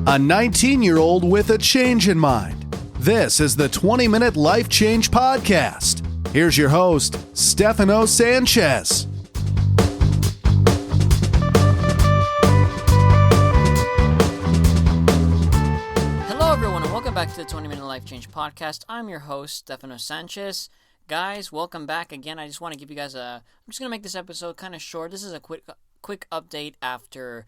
a 19-year-old with a change in mind. This is the 20-Minute Life Change Podcast. Here's your host, Stefano Sanchez. Hello, everyone, and welcome back to the 20-Minute Life Change Podcast. I'm your host, Stefano Sanchez. Guys, welcome back again. I just want to give you guys I'm just going to make this episode kind of short. This is a quick update after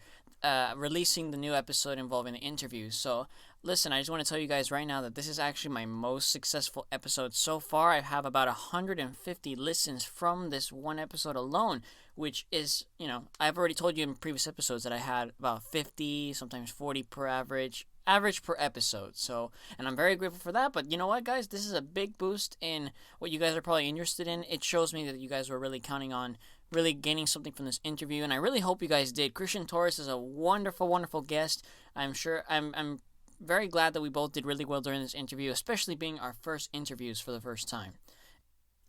releasing the new episode involving the interviews. So, listen, I just want to tell you guys right now that this is actually my most successful episode so far. I have about 150 listens from this one episode alone, which is, I've already told you in previous episodes that I had about 50, sometimes 40 per average per episode. So, and I'm very grateful for that. But you know what, guys? This is a big boost in what you guys are probably interested in. It shows me that you guys were really counting on really gaining something from this interview, and I really hope you guys did. Christian Torres is a wonderful guest. I'm very glad that we both did really well during this interview, especially being our first interviews for the first time.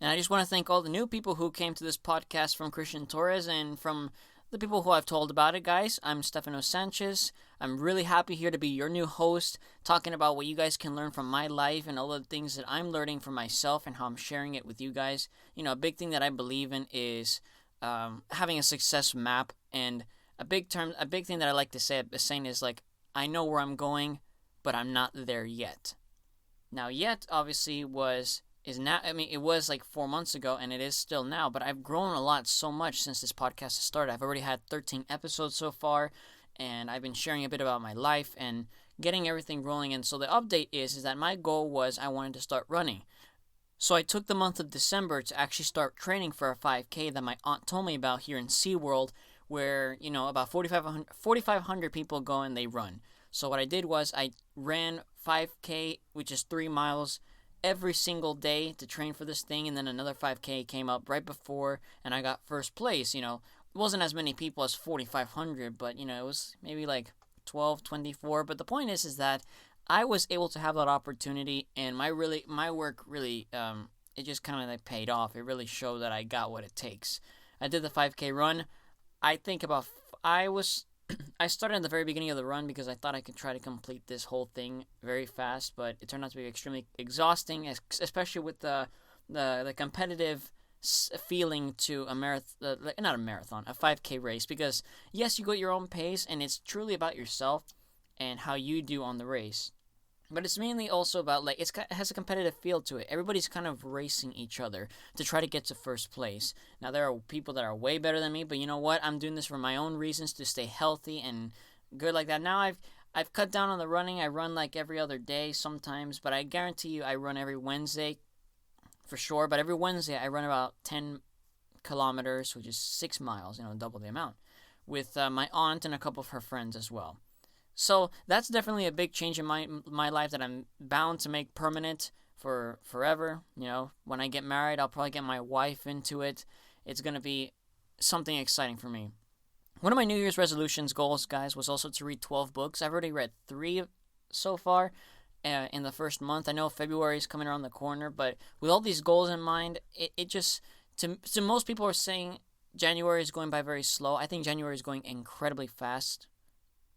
And I just want to thank all the new people who came to this podcast from Christian Torres and from the people who I've told about it, guys. I'm Stefano Sanchez. I'm really happy here to be your new host, talking about what you guys can learn from my life and all the things that I'm learning for myself and how I'm sharing it with you guys. A big thing that I believe in is having a success map, and a big thing that I like to say is like, I know where I'm going, but I'm not there yet. Now, yet obviously it was like 4 months ago, and it is still now, but I've grown a lot so much since this podcast has started. I've already had 13 episodes so far, and I've been sharing a bit about my life and getting everything rolling. And so the update is that my goal was I wanted to start running. So I took the month of December to actually start training for a 5K that my aunt told me about here in SeaWorld, where, about 4,500 people go and they run. So what I did was I ran 5K, which is 3 miles, every single day to train for this thing, and then another 5K came up right before, and I got first place. It wasn't as many people as 4,500, but, it was maybe like 12, 24. But the point is that I was able to have that opportunity, and my work really, it just kind of like paid off. It really showed that I got what it takes. I did the 5K run. I started at the very beginning of the run because I thought I could try to complete this whole thing very fast, but it turned out to be extremely exhausting, especially with the competitive feeling to a 5K race, because yes, you go at your own pace, and it's truly about yourself and how you do on the race. But it's mainly also about, it has a competitive feel to it. Everybody's kind of racing each other to try to get to first place. Now, there are people that are way better than me, but you know what? I'm doing this for my own reasons, to stay healthy and good like that. Now, I've cut down on the running. I run like every other day sometimes, but I guarantee you I run every Wednesday for sure. But every Wednesday I run about 10 kilometers, which is 6 miles, double the amount, with my aunt and a couple of her friends as well. So that's definitely a big change in my life that I'm bound to make permanent for forever. When I get married, I'll probably get my wife into it. It's going to be something exciting for me. One of my New Year's resolutions goals, guys, was also to read 12 books. I've already read 3 so far in the first month. I know February is coming around the corner, but with all these goals in mind, it just, to most people are saying January is going by very slow. I think January is going incredibly fast.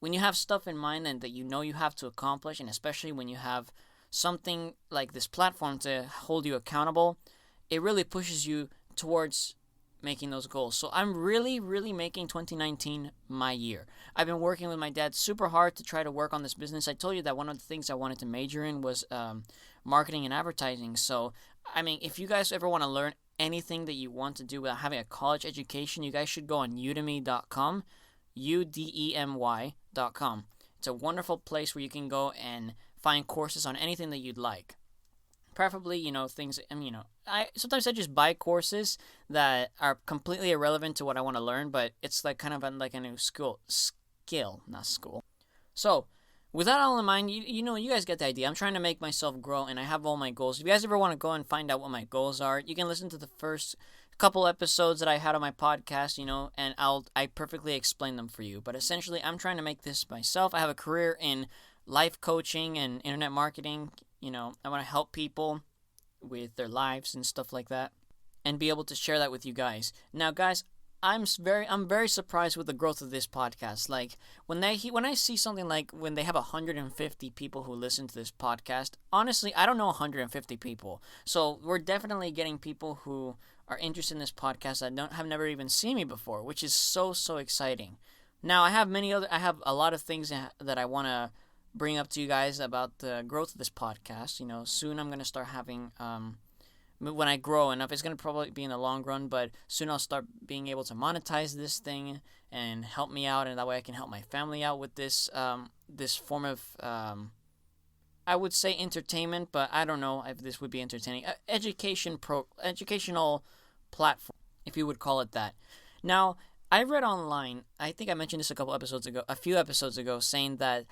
When you have stuff in mind and that you have to accomplish, and especially when you have something like this platform to hold you accountable, it really pushes you towards making those goals. So I'm really making 2019 my year. I've been working with my dad super hard to try to work on this business. I told you that one of the things I wanted to major in was marketing and advertising. So, if you guys ever want to learn anything that you want to do without having a college education, you guys should go on udemy.com. udemy.com. It's a wonderful place where you can go and find courses on anything that you'd like. Preferably, things, I sometimes I just buy courses that are completely irrelevant to what I want to learn, but it's like kind of like a new skill, not school. So, with that all in mind, you guys get the idea. I'm trying to make myself grow, and I have all my goals. If you guys ever want to go and find out what my goals are, you can listen to the first couple episodes that I had on my podcast, and I perfectly explain them for you. But essentially, I'm trying to make this myself. I have a career in life coaching and internet marketing. I want to help people with their lives and stuff like that, and be able to share that with you guys. Now, guys, I'm very surprised with the growth of this podcast. Like when I see something like when they have 150 people who listen to this podcast, honestly, I don't know 150 people. So we're definitely getting people who are interested in this podcast that have never even seen me before, which is so exciting. Now I have a lot of things that I want to bring up to you guys about the growth of this podcast. You know, soon I'm going to start having when I grow enough. It's going to probably be in the long run, but soon I'll start being able to monetize this thing and help me out, and that way I can help my family out with this this form of I would say entertainment, but I don't know if this would be entertaining. Educational platform, if you would call it that. Now, I read online, I think I mentioned this a few episodes ago, saying that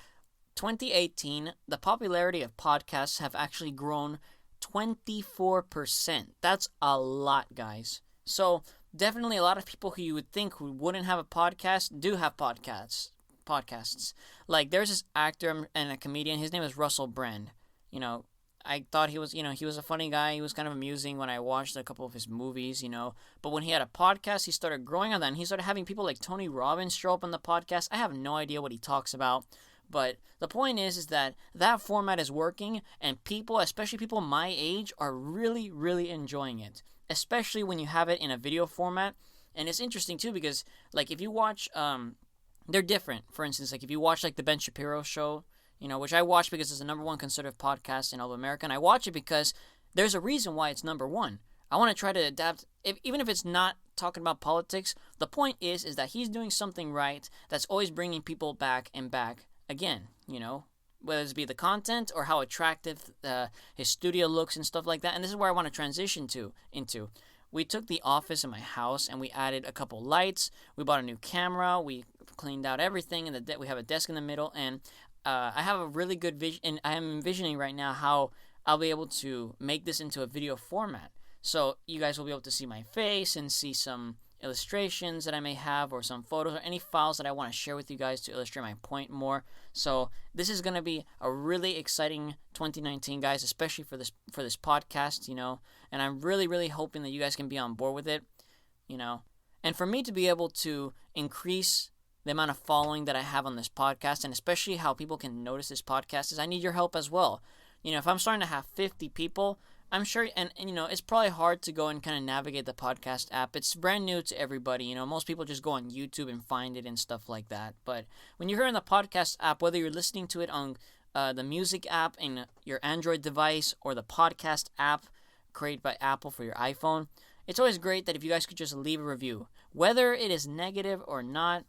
2018, the popularity of podcasts have actually grown 24%. That's a lot, guys. So definitely a lot of people who you would think who wouldn't have a podcast do have podcasts. Like there's this actor and a comedian. His name is Russell Brand. You know, I thought he was a funny guy. He was kind of amusing when I watched a couple of his movies, But when he had a podcast, he started growing on that, and he started having people like Tony Robbins show up on the podcast. I have no idea what he talks about. But the point is that format is working, and people, especially people my age, are really, really enjoying it. Especially when you have it in a video format. And it's interesting, too, because, like, if you watch, they're different. For instance, like, if you watch, like, The Ben Shapiro Show, which I watch because it's the number one conservative podcast in all of America, and I watch it because there's a reason why it's number one. I want to try to adapt, even if it's not talking about politics. The point is that he's doing something right that's always bringing people back and back. Again, whether it be the content or how attractive his studio looks and stuff like that. And this is where I want to transition into. We took the office in my house and we added a couple lights. We bought a new camera. We cleaned out everything, and we have a desk in the middle. And I have a really good vision. And I am envisioning right now how I'll be able to make this into a video format. So you guys will be able to see my face and see some illustrations that I may have, or some photos, or any files that I want to share with you guys to illustrate my point more. So this is going to be a really exciting 2019, guys, especially for this podcast, and I'm really, really hoping that you guys can be on board with it, and for me to be able to increase the amount of following that I have on this podcast, and especially how people can notice this podcast, is I need your help as well. If I'm starting to have 50 people, I'm sure, and it's probably hard to go and kind of navigate the podcast app. It's brand new to everybody. Most people just go on YouTube and find it and stuff like that. But when you're in the podcast app, whether you're listening to it on the music app in your Android device or the podcast app created by Apple for your iPhone, it's always great that if you guys could just leave a review. Whether it is negative or not,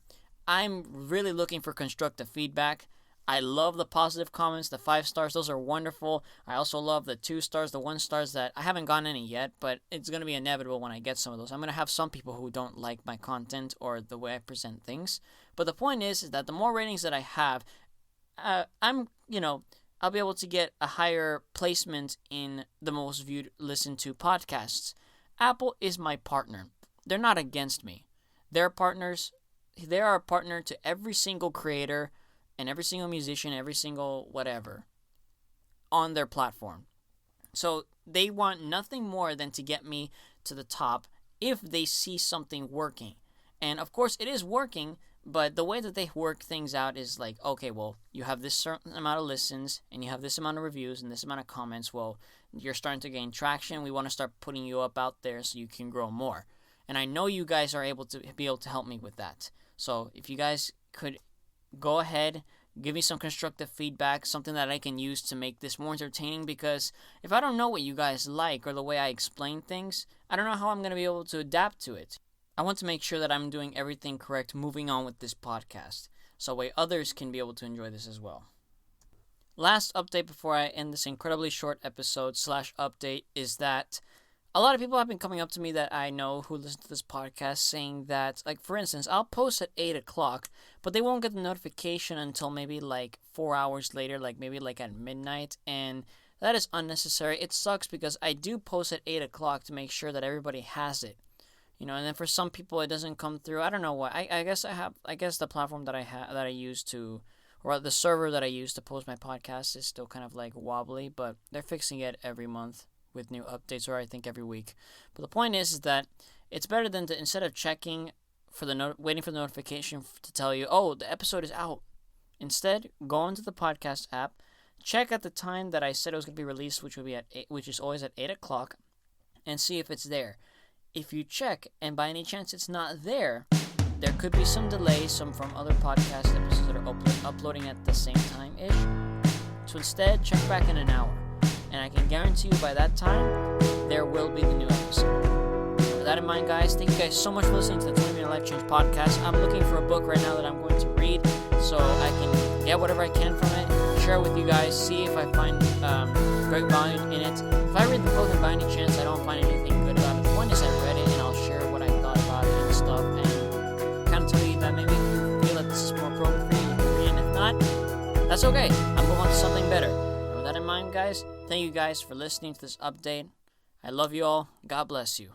I'm really looking for constructive feedback. I love the positive comments, the 5 stars. Those are wonderful. I also love the 2 stars, the 1 stars that I haven't gotten any yet, but it's going to be inevitable when I get some of those. I'm going to have some people who don't like my content or the way I present things. But the point is that the more ratings that I have, I'll be able to get a higher placement in the most viewed, listened to podcasts. Apple is my partner. They're not against me. They're partners. They are a partner to every single creator and every single musician, every single whatever on their platform. So they want nothing more than to get me to the top if they see something working. And of course it is working, but the way that they work things out is like, okay, well, you have this certain amount of listens and you have this amount of reviews and this amount of comments. Well, you're starting to gain traction. We want to start putting you up out there so you can grow more. And I know you guys are able to help me with that. So if you guys could go ahead, give me some constructive feedback, something that I can use to make this more entertaining, because if I don't know what you guys like or the way I explain things, I don't know how I'm going to be able to adapt to it. I want to make sure that I'm doing everything correct moving on with this podcast, so that way others can be able to enjoy this as well. Last update before I end this incredibly short episode / update is that a lot of people have been coming up to me that I know who listen to this podcast saying that, like, for instance, I'll post at 8 o'clock, but they won't get the notification until maybe like 4 hours later, like maybe like at midnight, and that is unnecessary. It sucks because I do post at 8 o'clock to make sure that everybody has it, and then for some people it doesn't come through. I don't know why. I guess the platform that I use to, or the server that I use to post my podcast is still kind of like wobbly, but they're fixing it every month with new updates, or I think every week. But the point is that it's better than to, instead of checking waiting for the notification to tell you, oh, the episode is out. Instead, go into the podcast app, check at the time that I said it was going to be released, which is always at 8 o'clock, and see if it's there. If you check, and by any chance it's not there, there could be some delay, some from other podcast episodes that are uploading at the same time-ish. So instead, check back in an hour, and I can guarantee you by that time, there will be the new episode. With that in mind, guys, thank you guys so much for listening to the 20 Minute Life Change Podcast. I'm looking for a book right now that I'm going to read, so I can get whatever I can from it, share it with you guys, see if I find great value in it. If I read the book and by any chance I don't find anything good about it, the point is I read it and I'll share what I thought about it and stuff, and kind of tell you that maybe if you feel that this is more appropriate for you, you can read it, and if not, that's okay. I'll move on to something better. And with that in mind, guys, thank you guys for listening to this update. I love you all. God bless you.